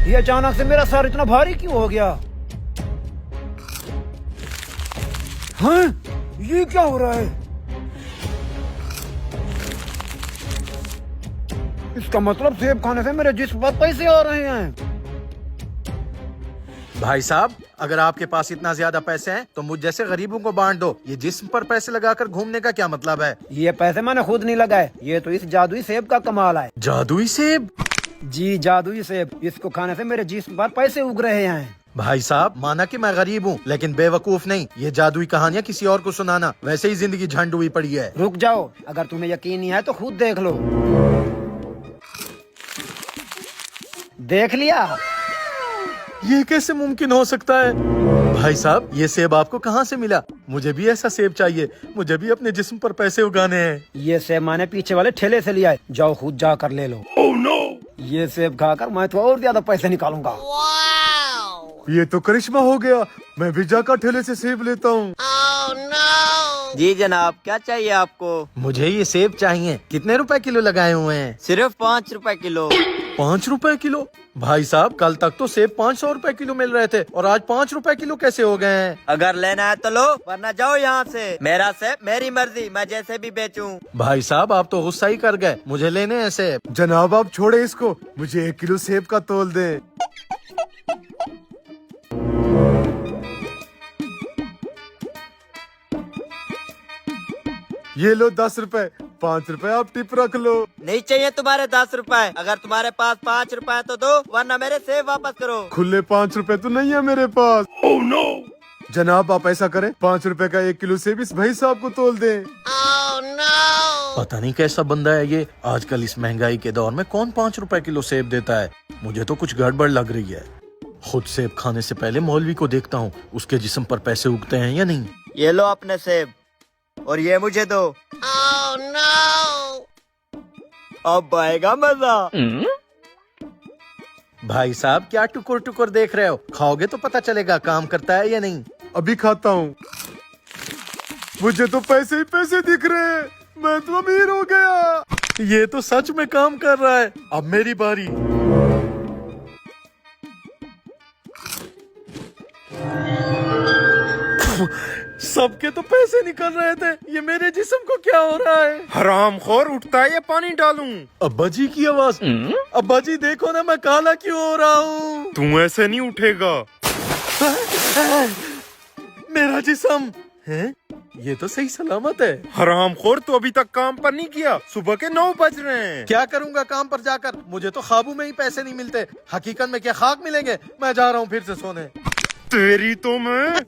ये अचानक से मेरा सर इतना भारी क्यों हो गया? हाँ, ये क्या हो रहा है? इसका मतलब सेब खाने से मेरे जिस्म पर पैसे आ रहे हैं। भाई साहब, अगर आपके पास इतना ज्यादा पैसे हैं तो मुझ जैसे गरीबों को बांट दो। ये जिस्म पर पैसे लगाकर घूमने का क्या मतलब है? ये पैसे मैंने खुद नहीं लगाए, ये तो इस जादुई सेब का कमाल है। जादुई सेब? जी, जादुई सेब। इसको खाने से मेरे जिस्म पर पैसे उग रहे हैं। भाई साहब, माना कि मैं गरीब हूँ लेकिन बेवकूफ नहीं। ये जादुई कहानियाँ किसी और को सुनाना, वैसे ही जिंदगी झंड हुई पड़ी है। रुक जाओ, अगर तुम्हें यकीन नहीं है तो खुद देख लो। देख लिया? ये कैसे मुमकिन हो सकता है? भाई साहब, ये सेब आपको कहाँ से मिला? मुझे भी ऐसा सेब चाहिए, मुझे भी अपने जिस्म पर पैसे उगाने हैं। ये सेब मैंने पीछे वाले ठेले से लिया है, जाओ खुद जा कर ले लो। Oh no! ये सेब खाकर मैं तो और ज्यादा पैसे निकालूंगा। ये तो करिश्मा हो गया, मैं भी जाकर ठेले से सेब लेता हूँ। जी जनाब, क्या चाहिए आपको? मुझे ये सेब चाहिए। कितने रुपए किलो लगाए हुए हैं? सिर्फ 5 रुपए किलो। 5 रुपए किलो? भाई साहब, कल तक तो सेब 500 रुपए किलो मिल रहे थे और आज 5 रुपए किलो कैसे हो गए हैं? अगर लेना है तो लो, वरना जाओ यहाँ से। मेरा सेब मेरी मर्जी, मैं जैसे भी बेचूं। भाई साहब, आप तो गुस्सा ही कर गए। मुझे लेने हैं सेब। जनाब आप छोड़े इसको, मुझे 1 किलो सेब का तोल दे। ये लो 10 रुपए, 5 रुपए आप टिप रख लो। नहीं चाहिए तुम्हारे 10 रुपए। अगर तुम्हारे पास 5 रुपए तो दो, वरना मेरे सेब वापस करो। खुले 5 रुपए तो नहीं है मेरे पास। Oh no! जनाब आप ऐसा करें, 5 रुपए का 1 किलो सेब इस भाई साहब को तोल दे। पता नहीं कैसा बंदा है ये। आजकल इस महंगाई के दौर में कौन 5 रुपए किलो सेब देता है? मुझे तो कुछ गड़बड़ लग रही है। खुद सेब खाने से पहले मौलवी को देखता हूँ, उसके जिस्म पर पैसे उगते हैं या नहीं। ये लो अपने सेब, और ये मुझे दो। अब आएगा मजा। भाई साहब, क्या टुकुर टुकुर देख रहे हो? खाओगे तो पता चलेगा काम करता है या नहीं। अभी खाता हूँ। मुझे तो पैसे ही पैसे दिख रहे हैं, मैं तो अमीर हो गया। ये तो सच में काम कर रहा है। अब मेरी बारी। सबके तो पैसे निकल रहे थे, ये मेरे जिस्म को क्या हो रहा है? हरामखोर, उठता है या पानी डालूं? अब्बा जी की आवाज। अब्बा जी देखो ना, मैं काला क्यों हो रहा हूँ? तू ऐसे नहीं उठेगा। मेरा जिस्म है, ये तो सही सलामत है। हरामखोर, तू अभी तक काम पर नहीं किया, सुबह के 9 बज रहे हैं। क्या करूंगा काम पर जाकर? मुझे तो ख्वाबों में ही पैसे नहीं मिलते, हकीकत में क्या खाक मिलेंगे? मैं जा रहा हूँ फिर से सोने। तेरी तो मैं